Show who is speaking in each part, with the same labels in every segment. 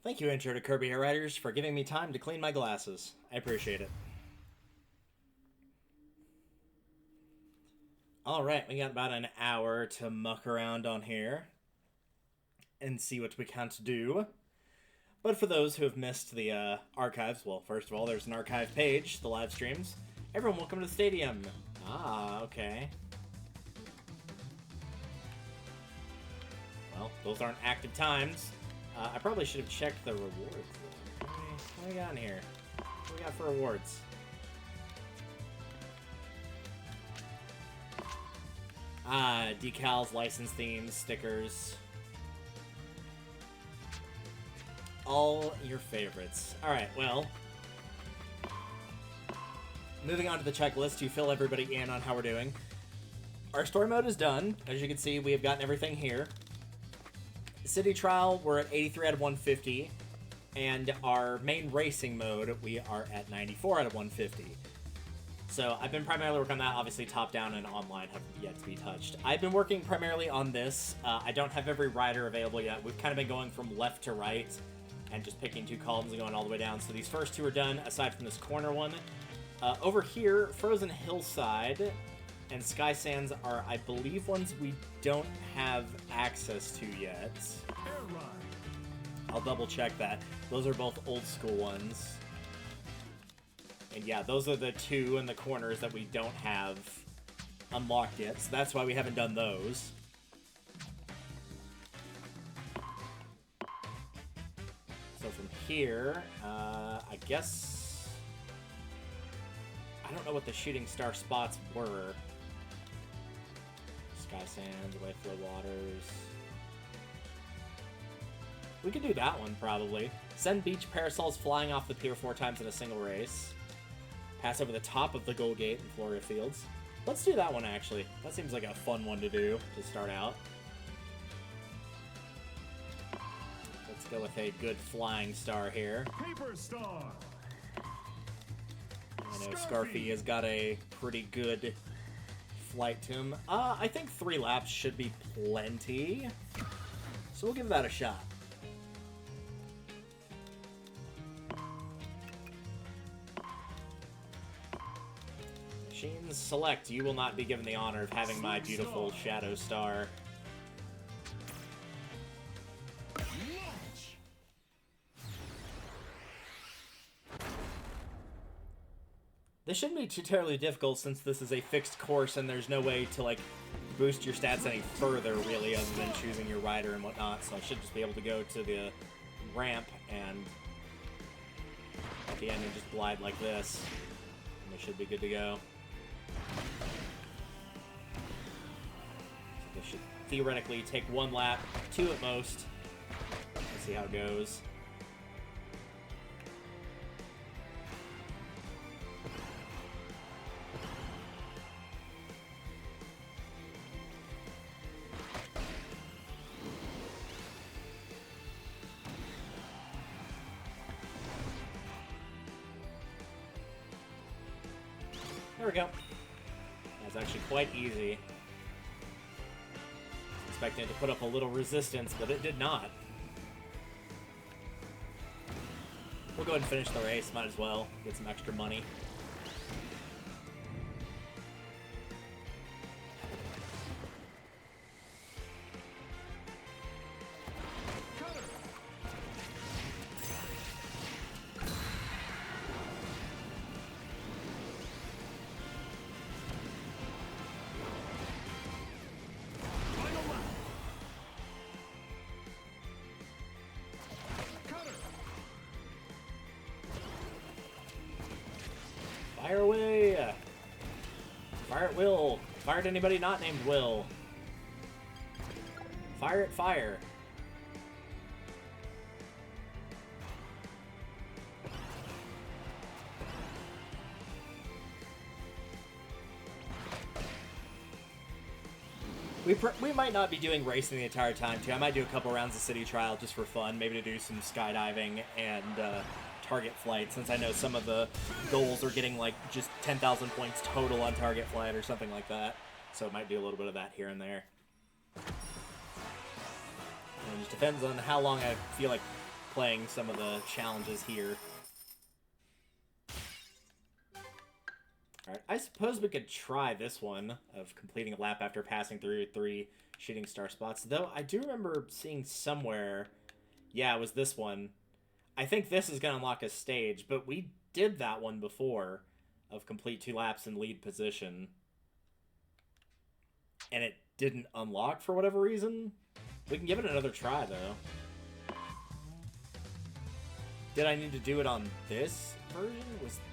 Speaker 1: Thank you, Intro to Kirby Air Riders, for giving me time to clean my glasses. I appreciate it. Alright, we got about an hour to muck around on here and see what we can't do. But for those who have missed the archives, well, first of all, there's an archive page, the live streams. Everyone, welcome to the stadium. Ah, okay. Well, those aren't active times. I probably should have checked the rewards. What do we got in here? What do we got for rewards? Decals, license themes, stickers. All your favorites. Alright, well. Moving on to the checklist to fill everybody in on how we're doing. Our story mode is done. As you can see, we have gotten everything here. City Trial, we're at 83 out of 150. And our main racing mode, we are at 94 out of 150. So I've been primarily working on that. Obviously, top-down and online have yet to be touched. I've been working primarily on this. I don't have every rider available yet. We've kind of been going from left to right and just picking two columns and going all the way down. So these first two are done, aside from this corner one. Over here, Frozen Hillside and Sky Sands are, I believe, ones we don't have access to yet. I'll double-check that. Those are both old-school ones. And yeah, those are the two in the corners that we don't have unlocked yet, so that's why we haven't done those. So from here, I guess... I don't know what the shooting star spots were. Sky Sands, Away Flow Waters... We could do that one, probably. Send beach parasols flying off the pier 4 times in a single race. Pass over the top of the goal gate in Floria Fields. Let's do that one, actually. That seems like a fun one to do to start out. Let's go with a good flying star here.
Speaker 2: Paper star.
Speaker 1: I know Scarfy has got a pretty good flight to him. I think 3 laps should be plenty. So we'll give that a shot. Machines select. You will not be given the honor of having my beautiful Shadow Star. This shouldn't be too terribly difficult since this is a fixed course and there's no way to, like, boost your stats any further, really, other than choosing your rider and whatnot. So I should just be able to go to the ramp and at the end and just glide like this. And we should be good to go. So this should theoretically take 1 lap, 2 at most. Let's see how it goes. There we go. That's actually quite easy. Expecting it to put up a little resistance, but it did not. We'll go ahead and finish the race, might as well. Get some extra money. Fire away! Fire at will. Fire at anybody not named Will. Fire at fire. We might not be doing racing the entire time, too. I might do a couple rounds of City Trial just for fun, maybe to do some skydiving and target flight, since I know some of the goals are getting like just 10,000 points total on target flight or something like that. So it might do a little bit of that here and there. And it just depends on how long I feel like playing some of the challenges here. Alright, I suppose we could try this one of completing a lap after passing through 3 shooting star spots. Though, I do remember seeing somewhere... Yeah, it was this one. I think this is going to unlock a stage, but we did that one before of complete 2 laps in lead position. And it didn't unlock for whatever reason. We can give it another try, though. Did I need to do it on this version?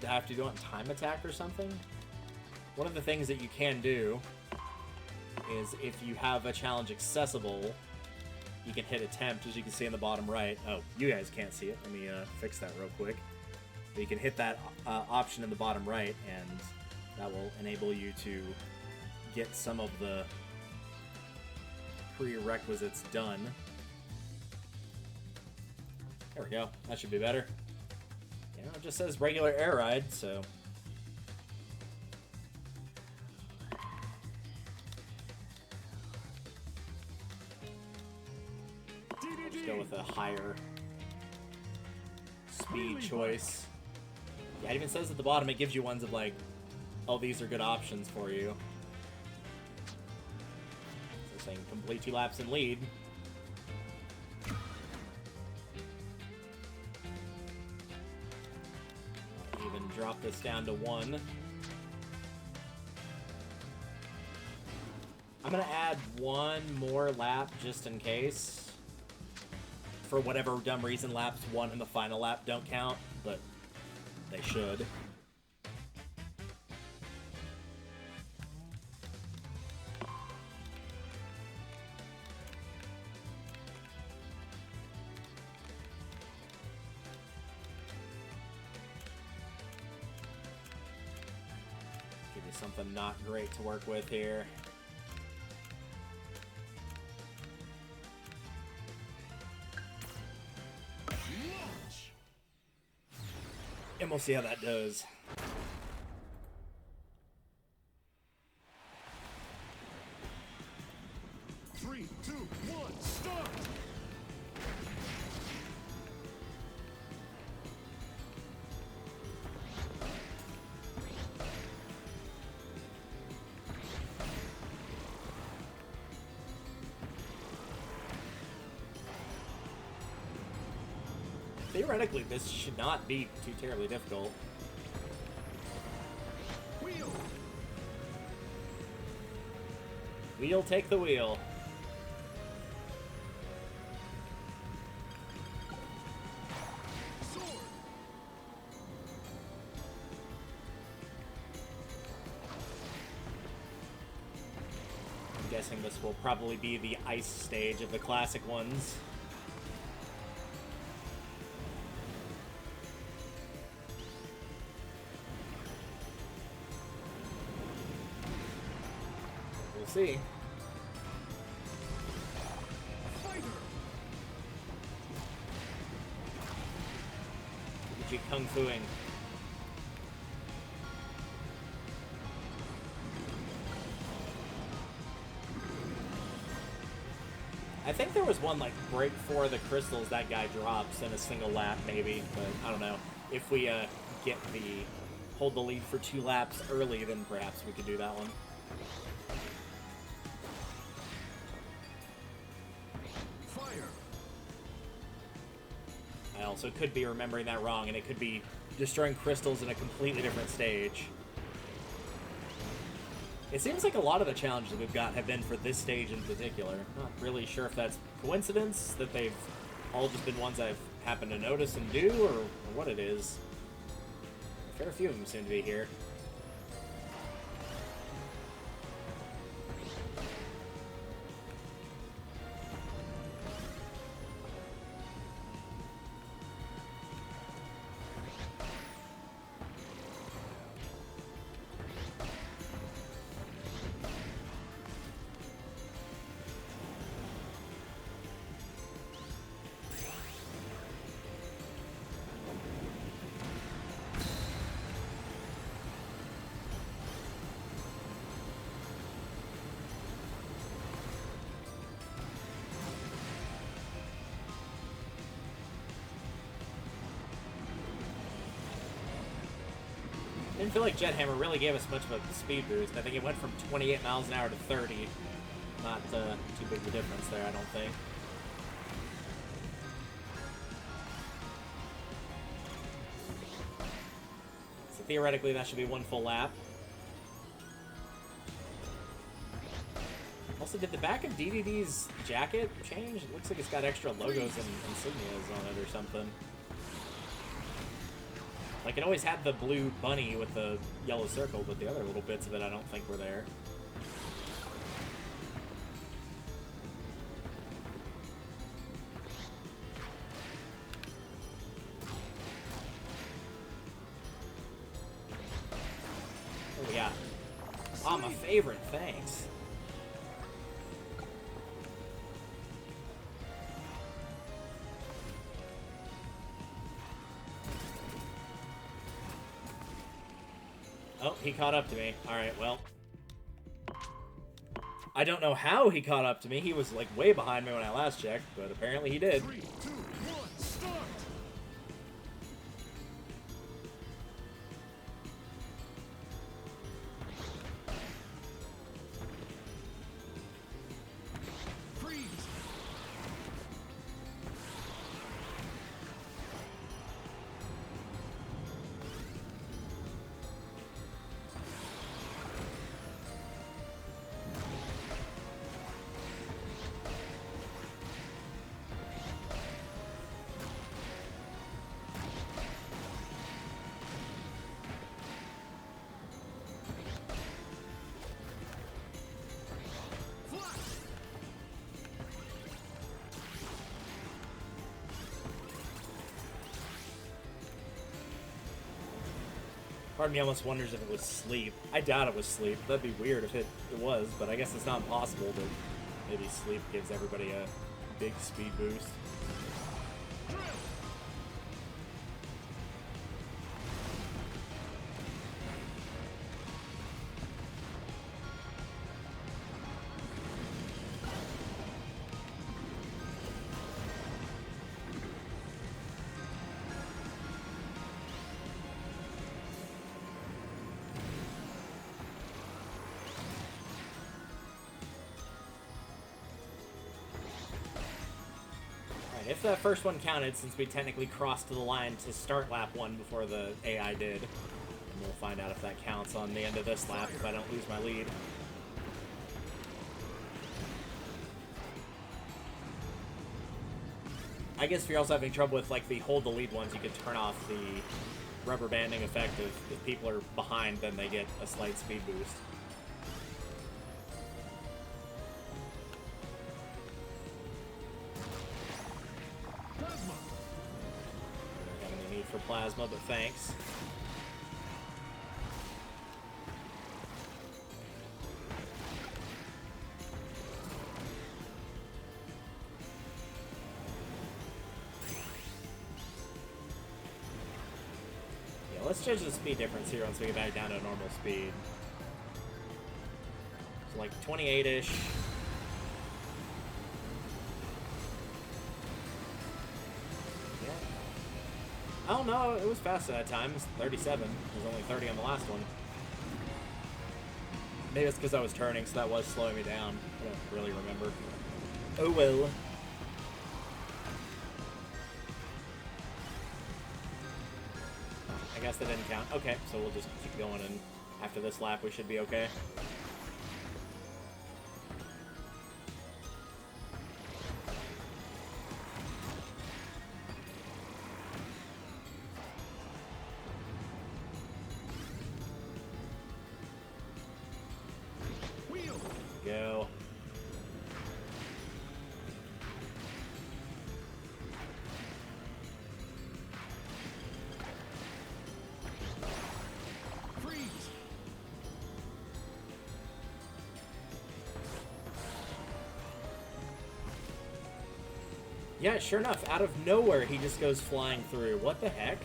Speaker 1: Did I have to do it on time attack or something? One of the things that you can do is if you have a challenge accessible, you can hit attempt, as you can see in the bottom right. Oh, you guys can't see it. Let me fix that real quick. But you can hit that option in the bottom right, and that will enable you to get some of the prerequisites done. There we go. That should be better. You know, it just says regular air ride, so... I'll just go with a higher speed choice. Yeah, it even says at the bottom, it gives you ones of like, oh, these are good options for you. So saying complete 2 laps in lead. I'll even drop this down to 1. I'm gonna add 1 more lap just in case. For whatever dumb reason, laps 1 and the final lap don't count, but they should. Give you something not great to work with here. And we'll see how that does.
Speaker 2: Three, two, one, start!
Speaker 1: Theoretically, this should not be too terribly difficult.
Speaker 2: Wheel!
Speaker 1: Wheel, take the wheel.
Speaker 2: Sword!
Speaker 1: I'm guessing this will probably be the ice stage of the classic ones. See.
Speaker 2: Fighter!
Speaker 1: Look at you kung fuing. I think there was one like break 4 of the crystals that guy drops in a single lap, maybe, but I don't know. If we hold the lead for 2 laps early, then perhaps we could do that one. I also could be remembering that wrong, and it could be destroying crystals in a completely different stage. It seems like a lot of the challenges we've got have been for this stage in particular. Not really sure if that's coincidence, that they've all just been ones I've happened to notice and do, or what it is. A fair few of them seem to be here. didn't feel like Jet Hammer really gave us much of a speed boost. I think it went from 28 miles an hour to 30. Not too big of a difference there, I don't think. So theoretically, that should be one full lap. Also, did the back of DDD's jacket change? It looks like it's got extra logos and insignias on it or something. Like, it always had the blue bunny with the yellow circle, but the other little bits of it I don't think were there. Oh, yeah. Oh, my favorite, thanks. Oh, he caught up to me. Alright, well. I don't know how he caught up to me. He was, like, way behind me when I last checked, but apparently he did.
Speaker 2: 3, 2, 1, start! Freeze!
Speaker 1: Part of me almost wonders if it was sleep. I doubt it was sleep. That'd be weird if it was, but I guess it's not impossible that maybe sleep gives everybody a big speed boost. If that first one counted, since we technically crossed to the line to start lap 1 before the AI did. And we'll find out if that counts on the end of this lap if I don't lose my lead. I guess if you're also having trouble with, like, the hold the lead ones, you could turn off the rubber banding effect of if people are behind, then they get a slight speed boost. For plasma, but thanks. Yeah, let's judge the speed difference here once we get back down to normal speed. So like 28-ish. Oh no, it was fast at that time. It was 37. It was only 30 on the last one. Maybe it's because I was turning, so that was slowing me down. I don't really remember. Oh well. I guess that didn't count. Okay, so we'll just keep going, and after this lap we should be okay. Go.
Speaker 2: Freeze!
Speaker 1: Yeah, sure enough, out of nowhere he just goes flying through. What the heck?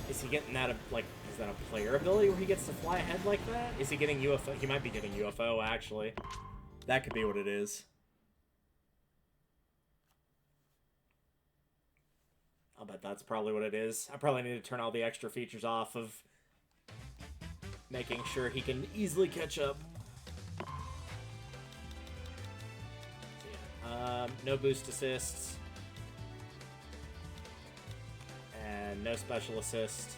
Speaker 1: Is he getting that, like, is that a player ability where he gets to fly ahead like that? Is he getting UFO? He might be getting UFO, actually. That could be what it is. I'll bet that's probably what it is. I probably need to turn all the extra features off of making sure he can easily catch up. So yeah, no boost assists. And no special assist.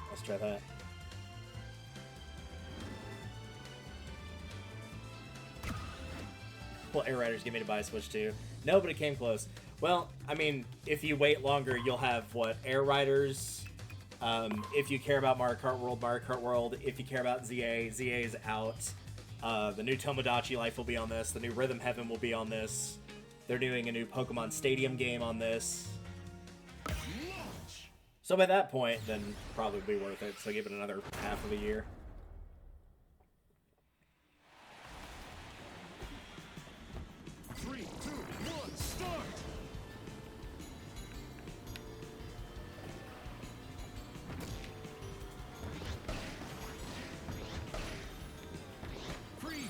Speaker 1: Let's try that. Well, Air Riders give me to buy a Switch too. No, but it came close. Well, I mean, if you wait longer, you'll have, what, Air Riders. If you care about Mario Kart World. If you care about ZA is out. The new Tomodachi Life will be on this. The new Rhythm Heaven will be on this. They're doing a new Pokemon Stadium game on this. So by that point, then probably be worth it. So give it another half of a year.
Speaker 2: 3, 2, 1, start! Freeze!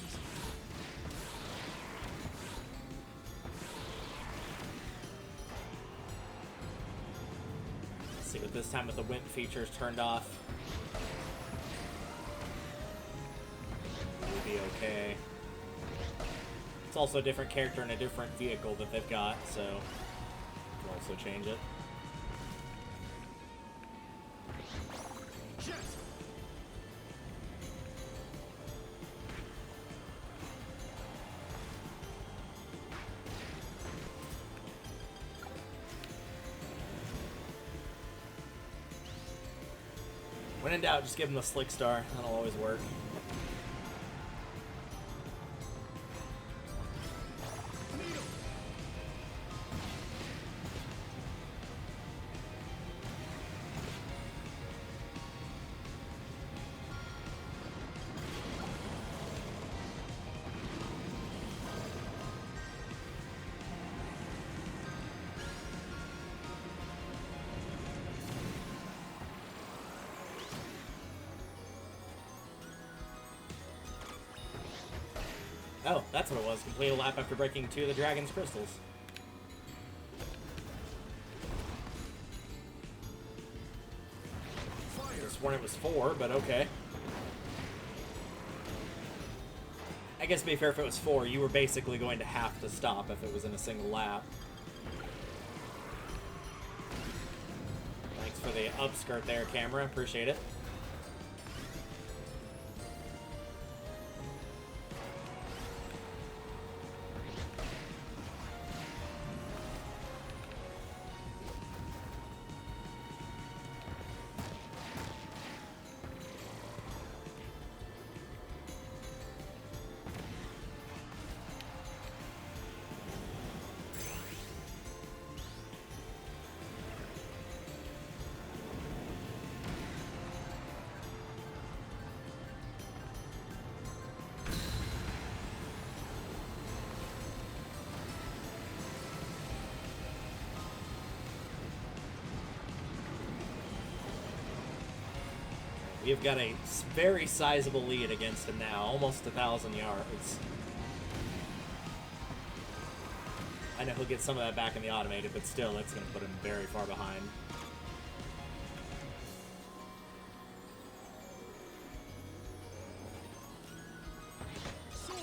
Speaker 1: Let's see what this time with the wind features turned off. We'll be okay. It's also a different character and a different vehicle that they've got, so we'll also change it.
Speaker 2: Jet!
Speaker 1: When in doubt, just give him the Slick Star. That'll always work.
Speaker 2: Needle!
Speaker 1: Oh, that's what it was. Complete a lap after breaking 2 of the Dragon's crystals.
Speaker 2: Fire!
Speaker 1: I sworn it was 4, but okay. I guess to be fair, if it was 4, you were basically going to have to stop if it was in a single lap. Thanks for the upskirt there, camera. Appreciate it. We've got a very sizable lead against him now, almost 1,000 yards. I know he'll get some of that back in the automated, but still, that's going to put him very far behind.
Speaker 2: Sword!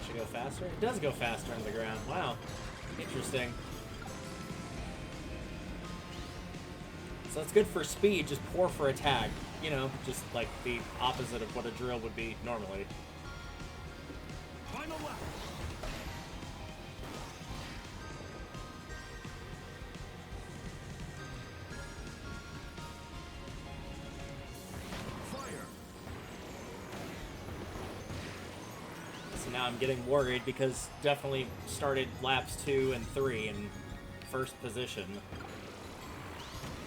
Speaker 1: actually go faster? It does go faster on the ground. Wow. Interesting. So that's good for speed, just poor for attack. You know, just like the opposite of what a drill would be normally.
Speaker 2: Final lap. Fire.
Speaker 1: So now I'm getting worried because definitely started laps 2 and 3 in first position.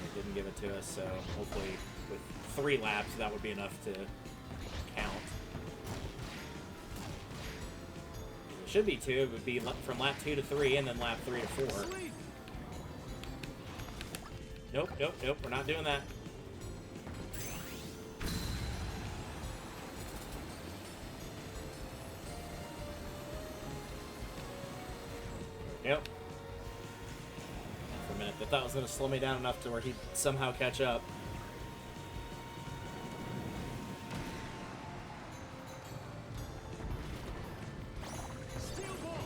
Speaker 1: It didn't give it to us, so hopefully with 3 laps that would be enough to count. It should be 2. It would be from lap 2 to 3 and then lap 3 to 4.
Speaker 2: Sleep.
Speaker 1: Nope, nope, nope. We're not doing that. Yep. For a minute, I thought it was going to slow me down enough to where he'd somehow catch up.
Speaker 2: Steel ball.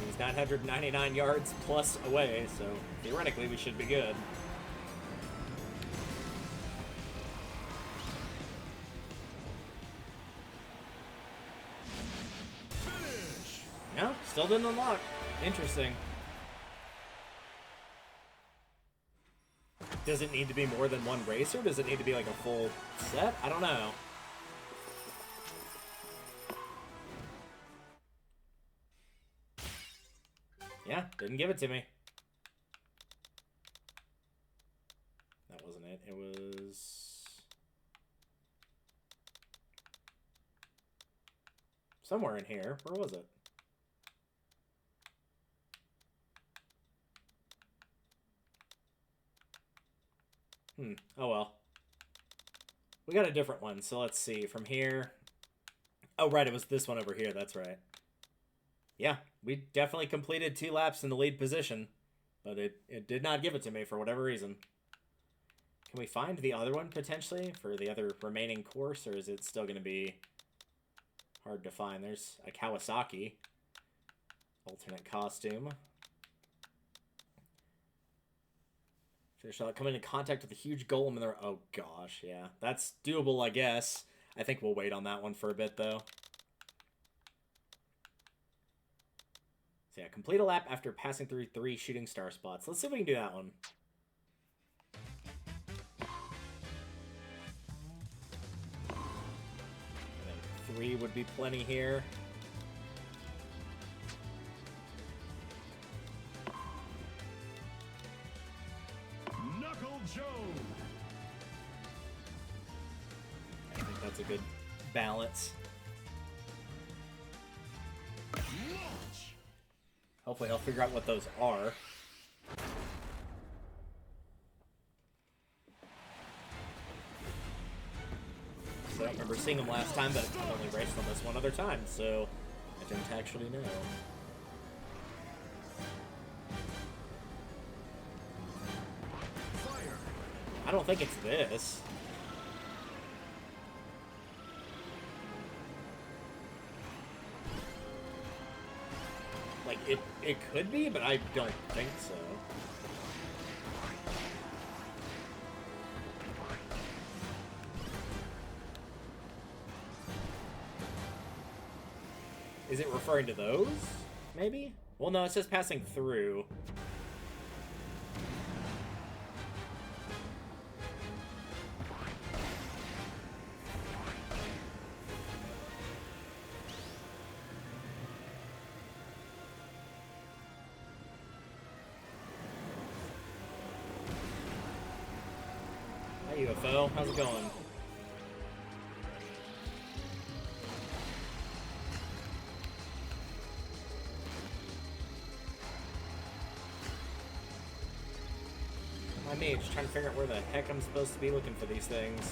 Speaker 1: He's 999 yards plus away, so theoretically we should be good.
Speaker 2: Finish.
Speaker 1: No, still didn't unlock. Interesting. Does it need to be more than one race, or does it need to be like a full set? I don't know. Yeah, didn't give it to me. That wasn't it. It was somewhere in here. Where was it? Oh well. We got a different one, so let's see. From here. Oh, right, it was this one over here. That's right. Yeah, we definitely completed 2 laps in the lead position, but it did not give it to me for whatever reason. Can we find the other one, potentially, for the other remaining course, or is it still going to be hard to find? There's a Kawasaki. Alternate costume. Shall come into contact with a huge golem in there. Oh, gosh, yeah. That's doable, I guess. I think we'll wait on that one for a bit, though. So yeah, complete a lap after passing through 3 shooting star spots. Let's see if we can do that one. And then 3 would be plenty here.
Speaker 2: Knuckle Joe.
Speaker 1: I think that's a good balance.
Speaker 2: Launch.
Speaker 1: Hopefully I'll figure out what those are. So I don't remember seeing them last time, but I've only raced them this one other time, so I didn't actually know.
Speaker 2: Fire.
Speaker 1: I don't think it's this. Like, it could be, but I don't think so. Is it referring to those? Maybe? Well, no, it says passing through. Hi, UFO. How's it going? I mean, just trying to figure out where the heck I'm supposed to be looking for these things.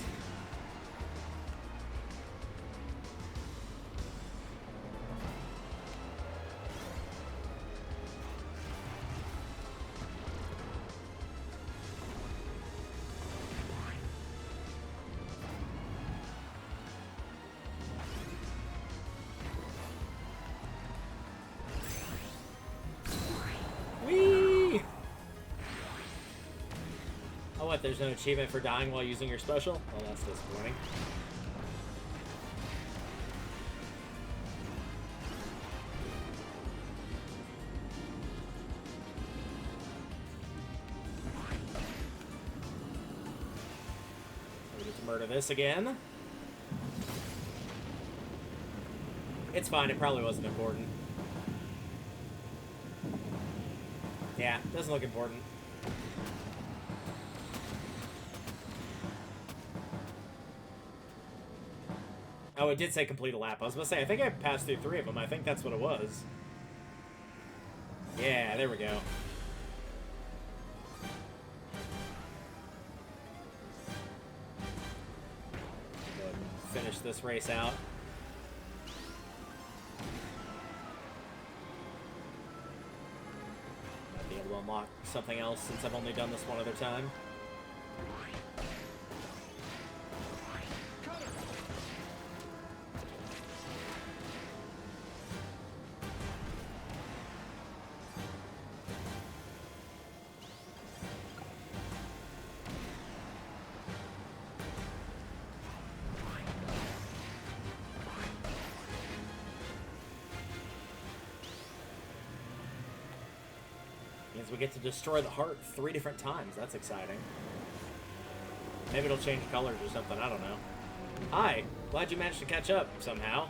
Speaker 1: Oh, what? There's no achievement for dying while using your special? Well, that's disappointing. We get to murder this again. It's fine. It probably wasn't important. Yeah, doesn't look important. Oh, it did say complete a lap. I was going to say, I think I passed through 3 of them. I think that's what it was. Yeah, there we go. Go ahead and finish this race out. Might be able to unlock something else since I've only done this one other time. We get to destroy the heart 3 different times. That's exciting. Maybe it'll change colors or something. I don't know. Hi. Glad you managed to catch up somehow.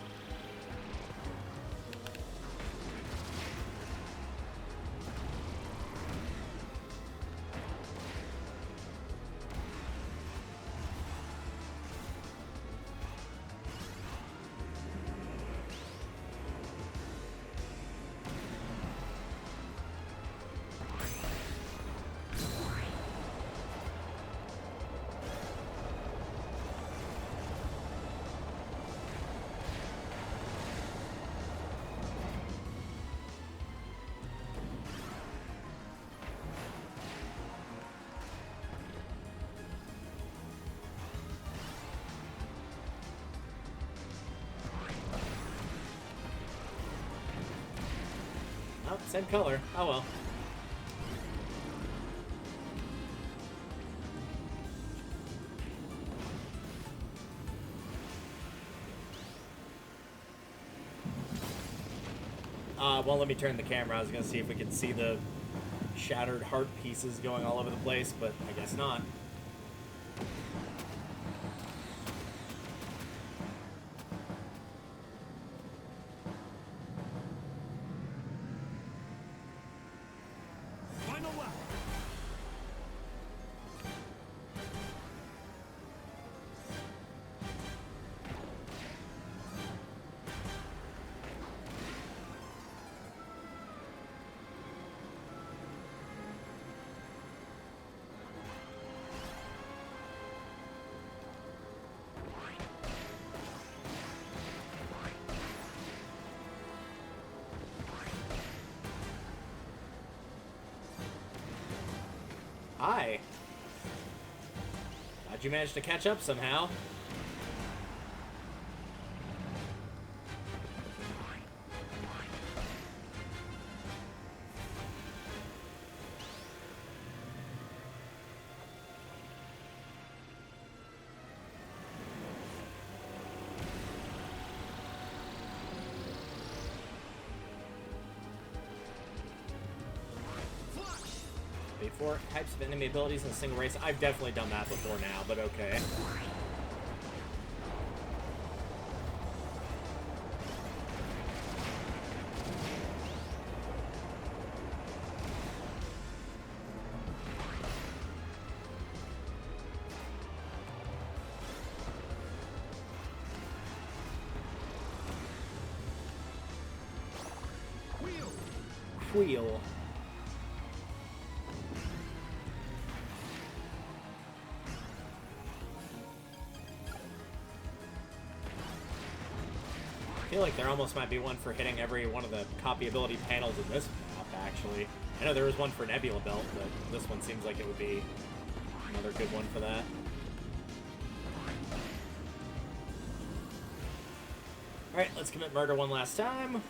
Speaker 1: Oh, same color. Oh well. Well, let me turn the camera. I was going to see if we could see the shattered heart pieces going all over the place, but I guess not.
Speaker 2: Final lap.
Speaker 1: Hi. How'd you manage to catch up somehow? Before types of enemy abilities in a single race. I've definitely done that before now, but okay. Wheel. I feel like there almost might be one for hitting every one of the copy ability panels in this map, actually. I know there was one for Nebula Belt, but this one seems like it would be another good one for that. Alright, let's commit murder one last time.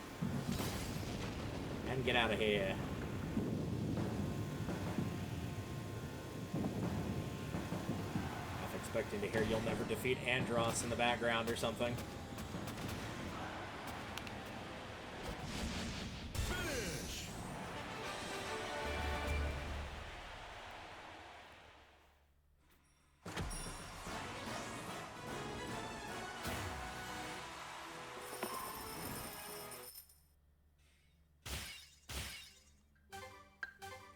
Speaker 1: And get out of here. expecting to hear "You'll Never Defeat Andros" in the background or something.
Speaker 2: Finish.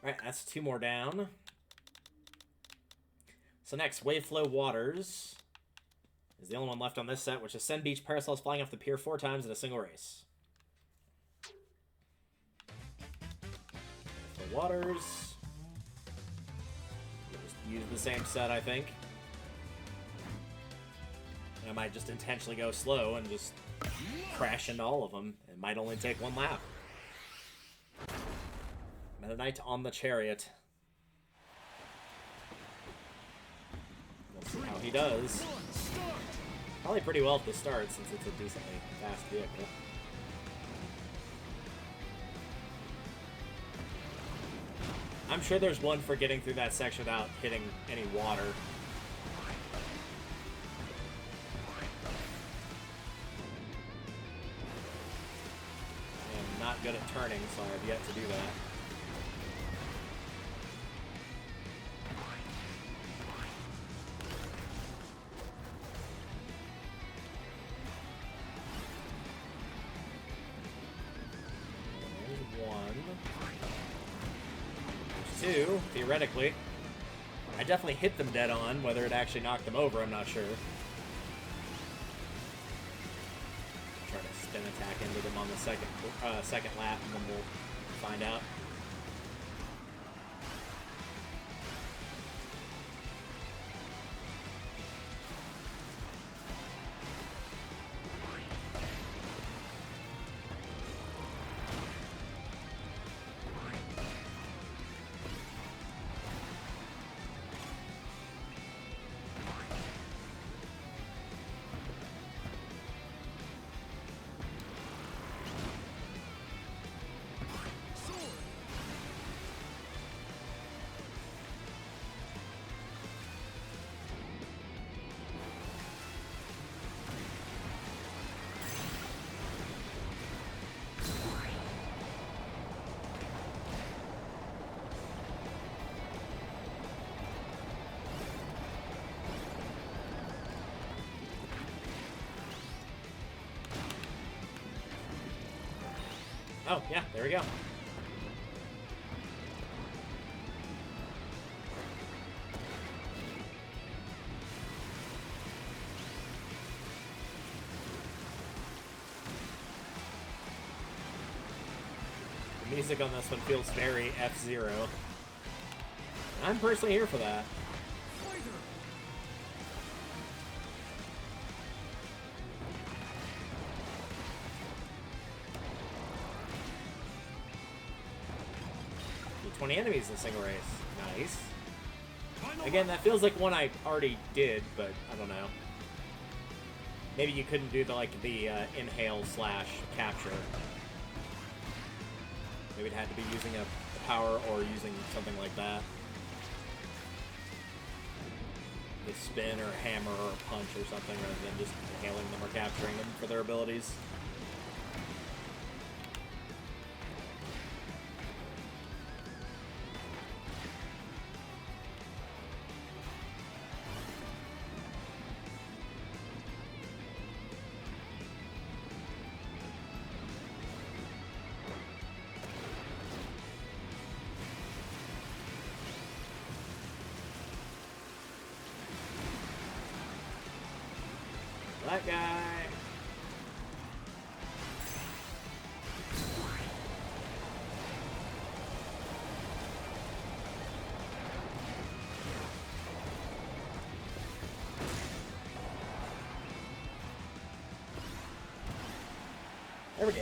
Speaker 1: Alright, that's 2 more down. So next, Wave Flow Waters is the only one left on this set, which is send beach parasols flying off the pier 4 times in a single race. Wave Flow Waters. We'll just use the same set, I think. And I might just intentionally go slow and just crash into all of them. It might only take 1 lap. Meta Knight on the Chariot. We'll see how he does. Probably pretty well at the start, since it's a decently fast vehicle. I'm sure there's one for getting through that section without hitting any water. I am not good at turning, so I have yet to do that. Two, theoretically. I definitely hit them dead on. Whether it actually knocked them over, I'm not sure. Try to spin attack into them on the second lap, and then we'll find out. Oh, yeah, there we go. The music on this one feels very F-Zero. I'm personally here for that. Get 20 enemies in a single race. Nice. Again, that feels like one I already did, but I don't know. Maybe you couldn't do the inhale / capture. Maybe it had to be using a power or using something like that. The spin or hammer or punch or something, rather than just inhaling them or capturing them for their abilities. That guy. There we go.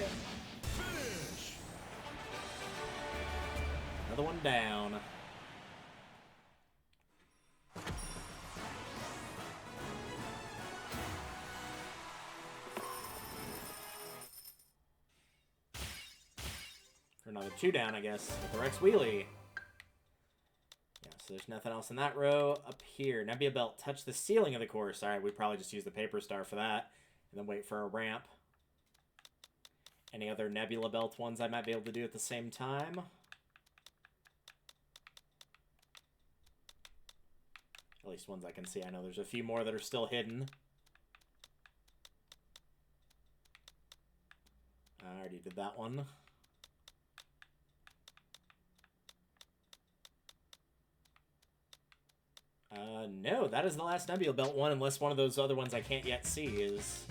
Speaker 2: Finish.
Speaker 1: Another one down. Another 2 down, I guess, with the Rex Wheelie. Yeah, So there's nothing else in that row. Up here, Nebula Belt, touch the ceiling of the course. All right, we probably just use the paper star for that. And then wait for a ramp. Any other Nebula Belt ones I might be able to do at the same time? At least ones I can see. I know there's a few more that are still hidden. I already did that one. No, that is the last Nebula Belt one, unless one of those other ones I can't yet see is...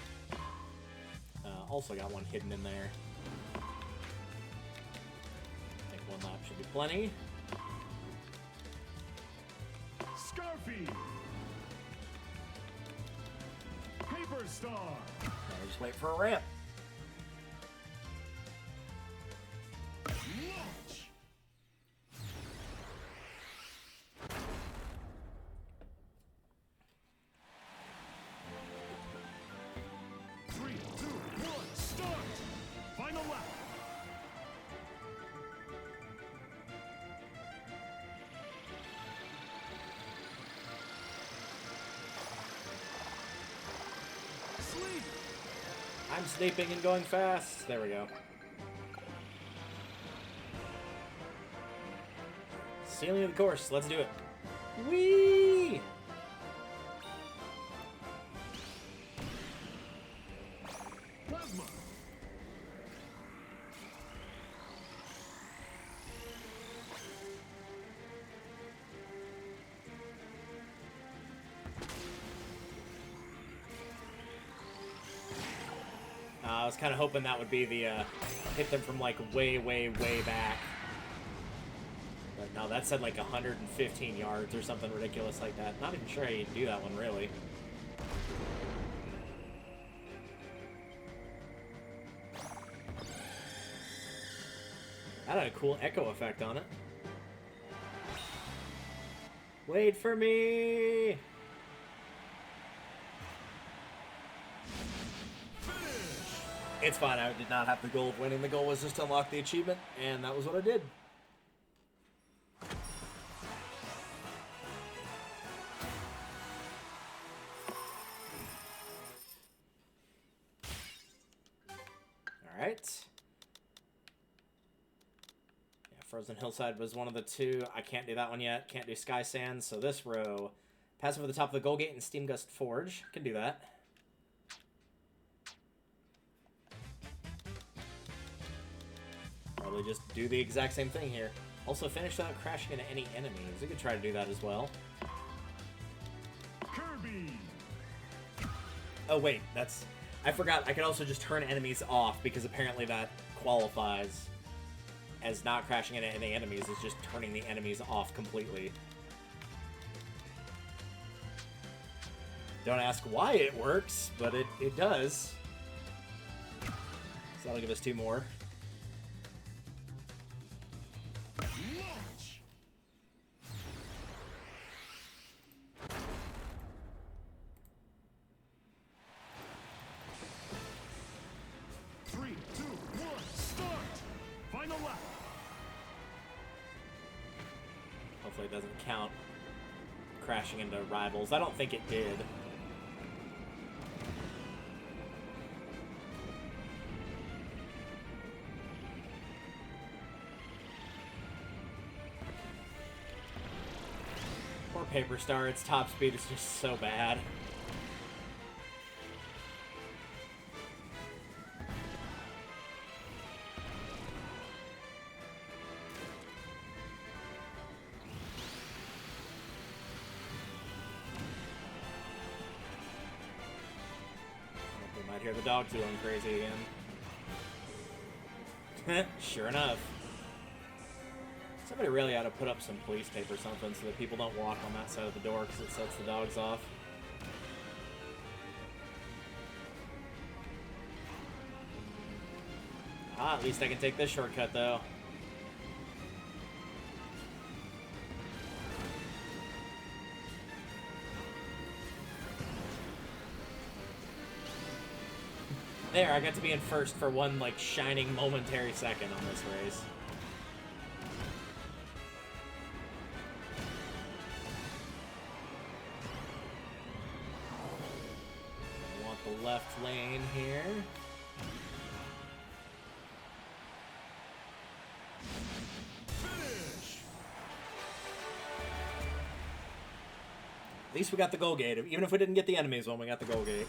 Speaker 1: also got one hidden in there. I think one lap should be plenty.
Speaker 2: Scarfy. Paper Star.
Speaker 1: Now we just wait for a ramp.
Speaker 2: Launch. 3, 2, 1, start. Final lap. Sleep.
Speaker 1: I'm sleeping and going fast. There we go. Ceiling of the course. Let's do it. Whee!
Speaker 2: Plasma.
Speaker 1: I was kind of hoping that would be the hit them from like way, way, way back. But no, that said like 115 yards or something ridiculous like that. Not even sure how you do that one, really. That had a cool echo effect on it. Wait for me! It's fine, I did not have the goal of winning. The goal was just to unlock the achievement, and that was what I did. Alright. Yeah, Frozen Hillside was one of the two. I can't do that one yet. Can't do Sky Sands, so this row. Pass over the top of the Goal Gate and Steam Gust Forge. Can do that. Probably just do the exact same thing here. Also, finish without crashing into any enemies. We could try to do that as well.
Speaker 2: Kirby.
Speaker 1: Oh, wait, that's... I forgot, I could also just turn enemies off, because apparently that qualifies as not crashing into any enemies. It's just turning the enemies off completely. Don't ask why it works, but it does. So that'll give us 2 more.
Speaker 2: Launch. 3, 2, 1, start. Final lap.
Speaker 1: Hopefully it doesn't count crashing into rivals. I don't think it did. Poor Paper Star, its top speed is just so bad. We might hear the dogs going crazy again. Sure enough. Somebody really ought to put up some police tape or something so that people don't walk on that side of the door because it sets the dogs off. Ah, at least I can take this shortcut, though. There, I got to be in first for one, like, shining momentary second on this race. left lane here.
Speaker 2: Finish.
Speaker 1: At least we got the goal gate. Even if we didn't get the enemies one, we got the goal gate.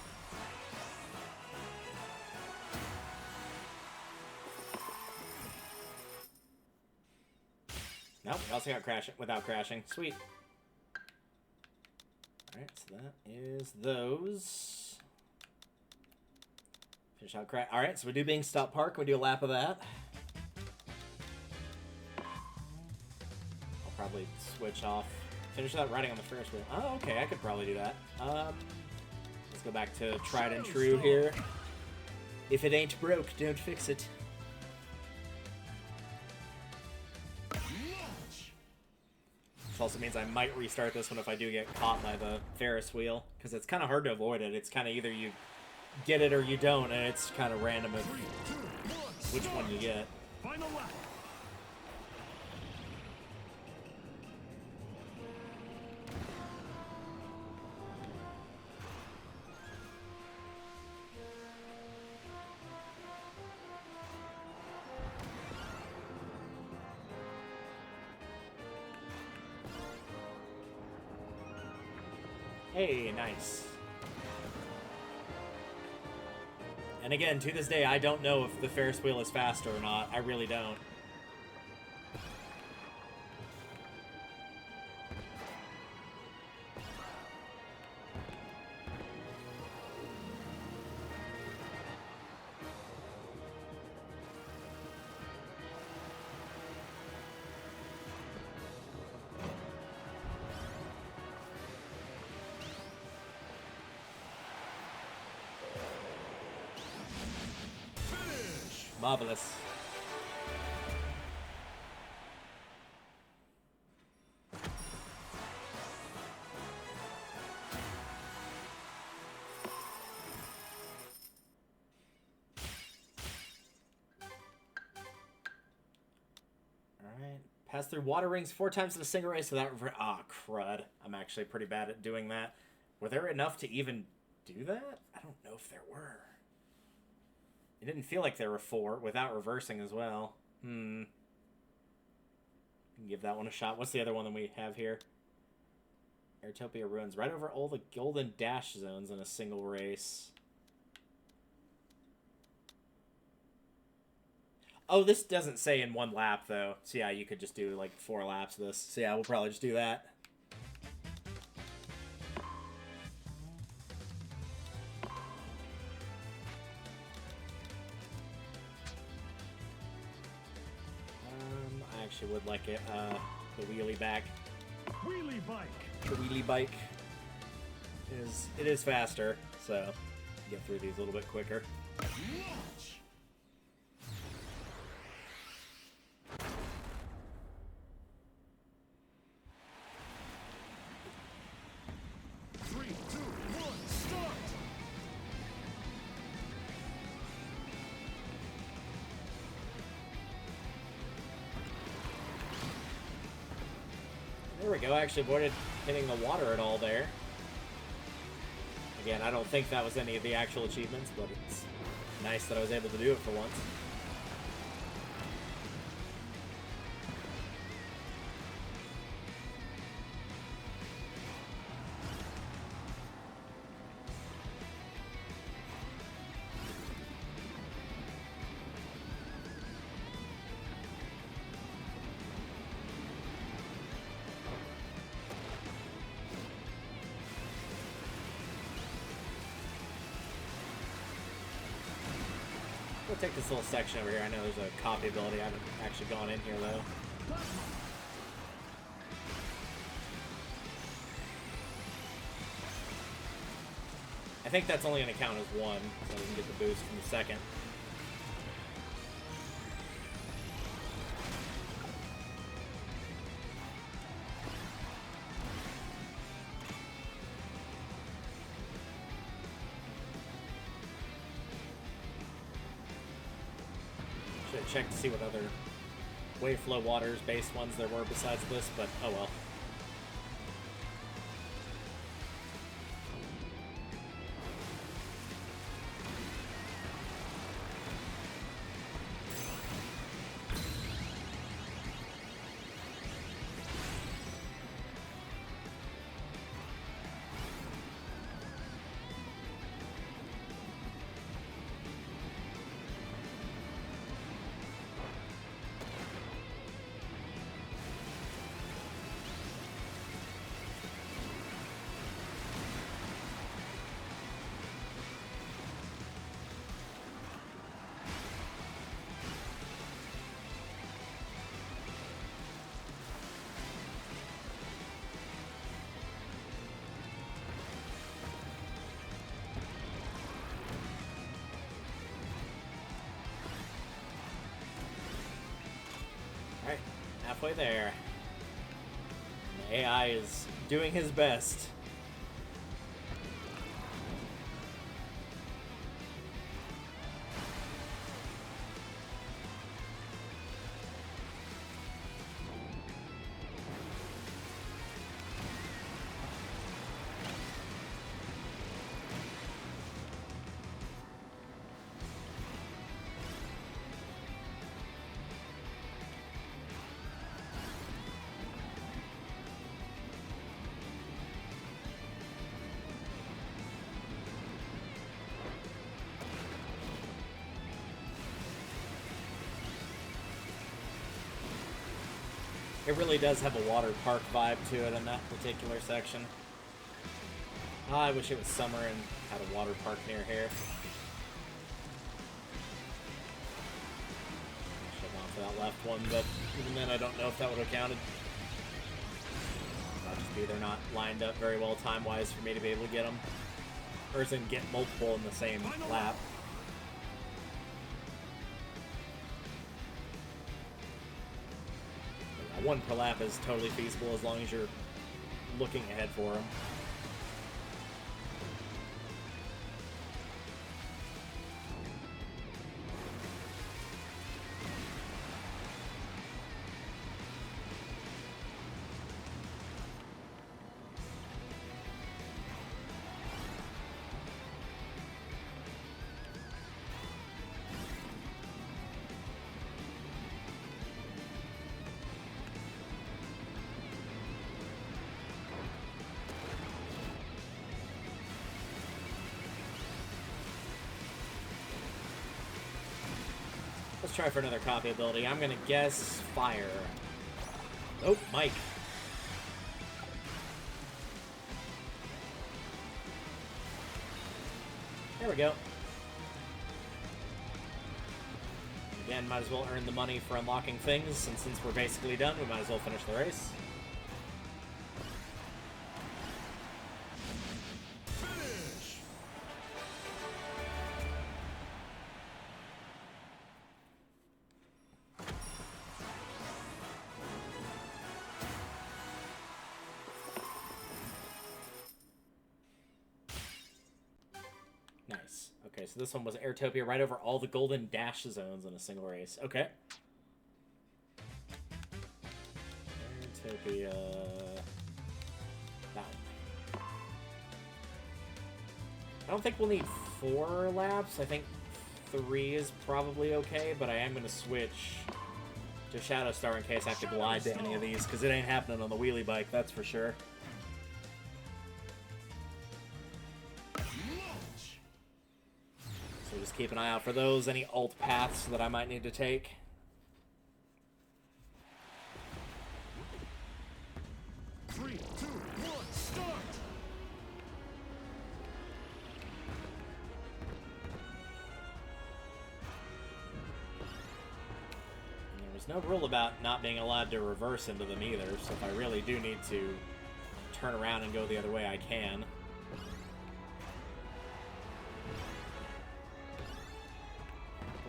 Speaker 1: Nope, we also got crashing without crashing. Sweet. Alright, so that is those. Finish out crash. Alright, so we do Being Stop Park. We do a lap of that. I'll probably switch off. Finish that riding on the Ferris wheel. Oh, okay, I could probably do that. Let's go back to tried and true here. If it ain't broke, don't fix it. Which also means I might restart this one if I do get caught by the Ferris wheel, because it's kind of hard to avoid it. It's kind of either you get it or you don't, and it's kind of random of which one you get.
Speaker 2: Final lap.
Speaker 1: Hey, nice. And again, to this day, I don't know if the Ferris wheel is faster or not. I really don't. Marvelous. Alright. Pass through water rings 4 times in a single race without... Ah, crud. I'm actually pretty bad at doing that. Were there enough to even do that? I don't know if there were. It didn't feel like there were 4 without reversing as well. Can give that one a shot. What's the other one that we have here? Airtopia Ruins. Right over all the golden dash zones in a single race. Oh, this doesn't say in 1 lap, though. So yeah, you could just do like 4 laps of this. So yeah, we'll probably just do that. I would like it, the wheelie back.
Speaker 2: Wheelie bike.
Speaker 1: The wheelie bike is faster, so get through these a little bit quicker.
Speaker 2: Launch. 3, 2, 1, start.
Speaker 1: There we go. I actually avoided hitting the water at all there. Again, I don't think that was any of the actual achievements, but it's nice that I was able to do it for once. We'll take this little section over here. I know there's a copy ability. I haven't actually gone in here, though. I think that's only going to count as 1, so I can get the boost from the second. Check to see what other wave flow waters based ones there were besides this, but oh well. halfway there. The AI is doing his best. It really does have a water park vibe to it in that particular section. I wish it was summer and had a water park near here. Should have gone for that left one, but even then I don't know if that would have counted. Might just be they're not lined up very well time-wise for me to be able to get them. Or as in get multiple in the same lap. One per lap is totally feasible as long as you're looking ahead for them. Let's try for another copy ability. I'm gonna guess fire. Oh, Mike. There we go. Again, might as well earn the money for unlocking things, and since we're basically done, we might as well finish the race. Nice. Okay, so this one was Airtopia right over all the golden dash zones in a single race. Okay. Airtopia... that one. I don't think we'll need 4 laps. I think 3 is probably okay, but I am going to switch to Shadow Star in case I have to glide to any of these, because it ain't happening on the wheelie bike, that's for sure. So just keep an eye out for those, any alt paths that I might need to take.
Speaker 2: Three, two, one, start!
Speaker 1: And there's no rule about not being allowed to reverse into them either, so if I really do need to turn around and go the other way, I can.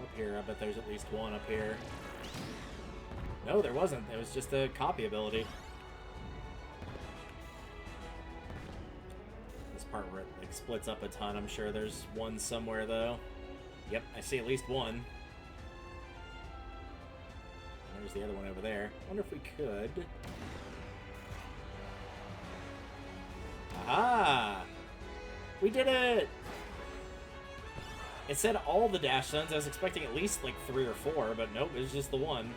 Speaker 1: Up here, I bet there's at least one up here. No, there wasn't. It was just a copy ability. This part where it like splits up a ton, I'm sure there's one somewhere though. Yep, I see at least one. There's the other one over there. I wonder if we could. Aha! We did it! It said all the dash zones. I was expecting at least like 3 or 4, but nope, it was just the one.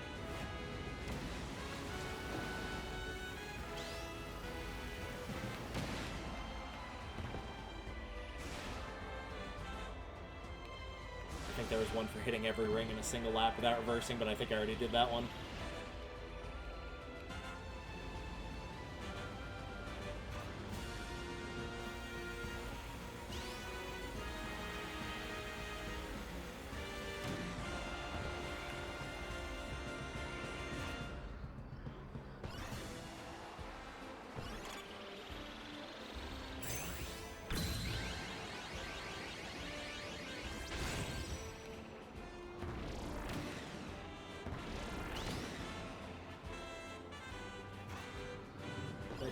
Speaker 1: I think there was one for hitting every ring in a single lap without reversing, but I think I already did that one.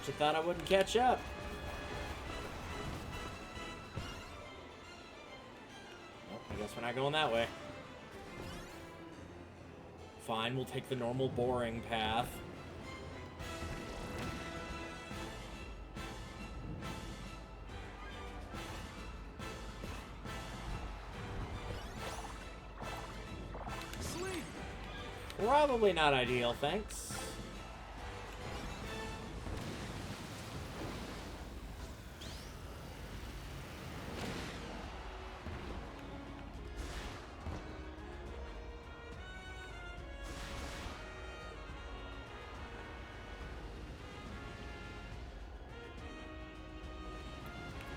Speaker 1: You thought I wouldn't catch up. Nope, I guess we're not going that way. Fine, we'll take the normal boring path.
Speaker 2: Sleep.
Speaker 1: Probably not ideal, thanks.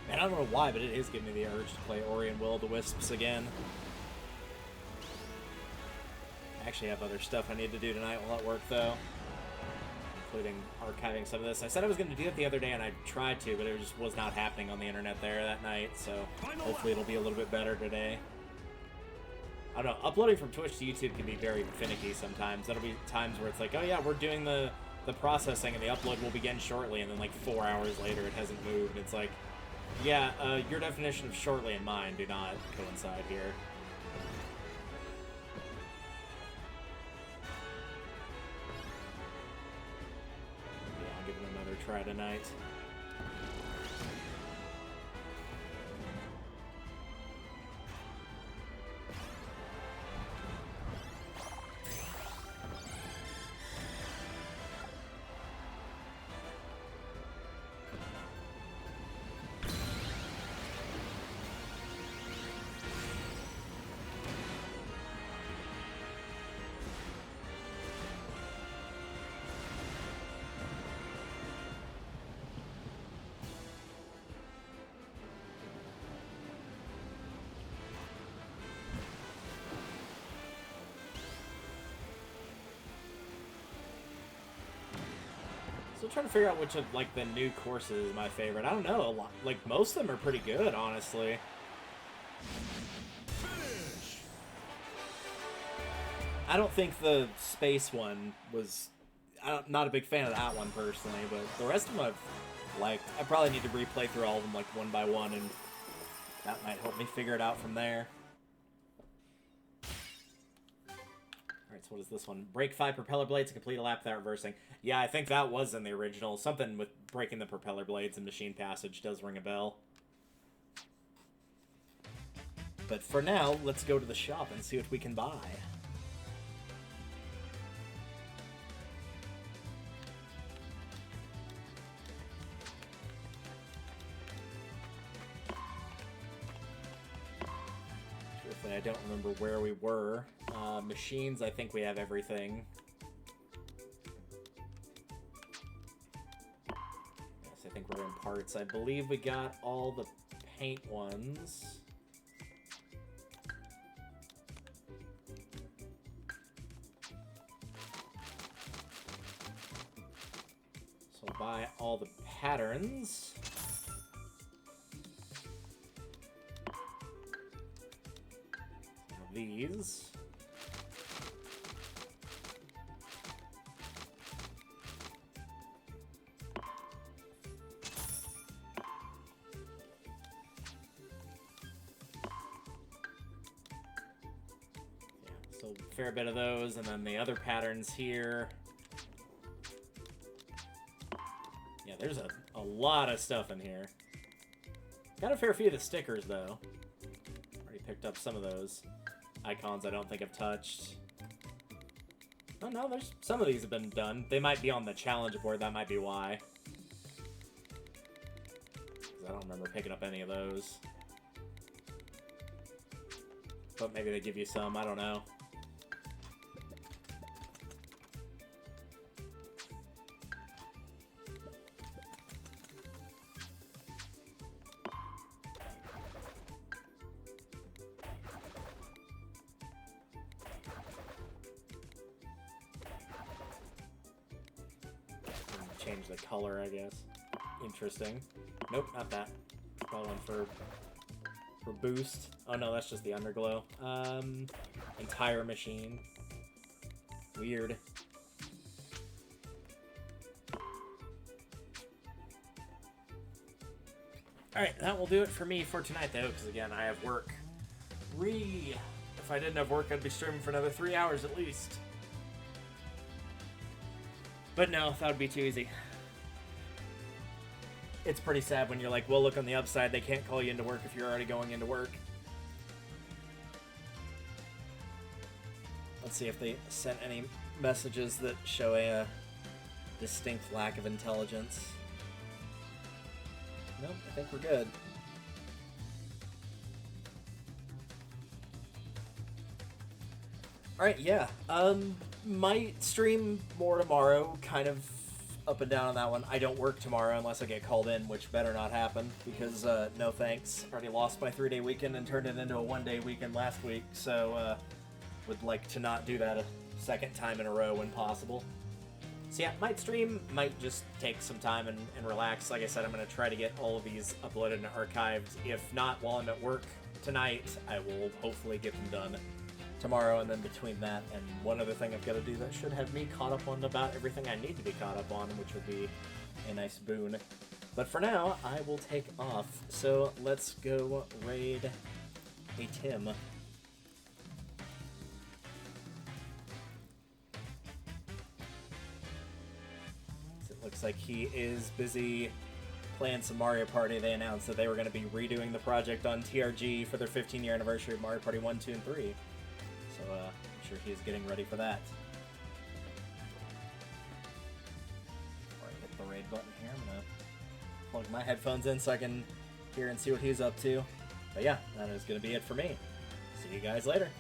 Speaker 1: Man, I don't know why, but it is giving me the urge to play Ori and Will-O-the-Wisps again. I actually have other stuff I need to do tonight while at work, though. Including archiving some of this. I said I was going to do it the other day, and I tried to, but it just was not happening on the internet there that night, so hopefully it'll be a little bit better today. I don't know, uploading from Twitch to YouTube can be very finicky sometimes. There'll be times where it's like, oh yeah, we're doing the processing, and the upload will begin shortly, and then like 4 hours later it hasn't moved. It's like, yeah, your definition of shortly and mine do not coincide here. Yeah, I'll give it another try tonight. Still trying to figure out which of like the new courses is my favorite. I don't know. A lot, like most of them are pretty good, honestly.
Speaker 2: Finish.
Speaker 1: I don't think the space one was. I'm not a big fan of that one personally, but the rest of them I've liked. I probably need to replay through all of them like one by one, and that might help me figure it out from there. Alright, so what is this one? Break 5 propeller blades to complete a lap without reversing. Yeah, I think that was in the original. Something with breaking the propeller blades and machine passage does ring a bell. But for now, let's go to the shop and see what we can buy. Truthfully, I don't remember where we were. Machines, I think we have everything. Yes, I think we're in parts. I believe we got all the paint ones. So buy all the patterns. These. So a fair bit of those, and then the other patterns here. Yeah, there's a lot of stuff in here. Got a fair few of the stickers, though. Already picked up some of those. Icons I don't think I've touched. Oh no, there's some of these have been done. They might be on the challenge board, that might be why. 'Cause I don't remember picking up any of those. But maybe they give you some, I don't know. Change the color, I guess. Interesting. Nope, not that. Probably one for boost. Oh no, that's just the underglow. Entire machine. Weird. Alright, that will do it for me for tonight, though, because, again, I have work. If I didn't have work, I'd be streaming for another 3 hours at least. But no, that would be too easy. It's pretty sad when you're like, well, look on the upside, they can't call you into work if you're already going into work. Let's see if they sent any messages that show a distinct lack of intelligence. Nope, I think we're good. Alright, yeah. Might stream more tomorrow, kind of up and down on that one. I don't work tomorrow unless I get called in, which better not happen, because no thanks. Already lost my 3-day weekend and turned it into a 1-day weekend last week, so would like to not do that a second time in a row when possible. So yeah, might stream, might just take some time and relax. Like I said, I'm going to try to get all of these uploaded and archived. If not while I'm at work tonight, I will hopefully get them done tomorrow, and then between that and one other thing I've got to do that should have me caught up on about everything I need to be caught up on, which would be a nice boon. But for now, I will take off. So let's go raid a Tim. Looks like he is busy playing some Mario Party. They announced that they were going to be redoing the project on TRG for their 15-year anniversary of Mario Party 1, 2, and 3. So I'm sure he's getting ready for that. Before I hit the raid button here, I'm going to plug my headphones in so I can hear and see what he's up to. But yeah, that is going to be it for me. See you guys later.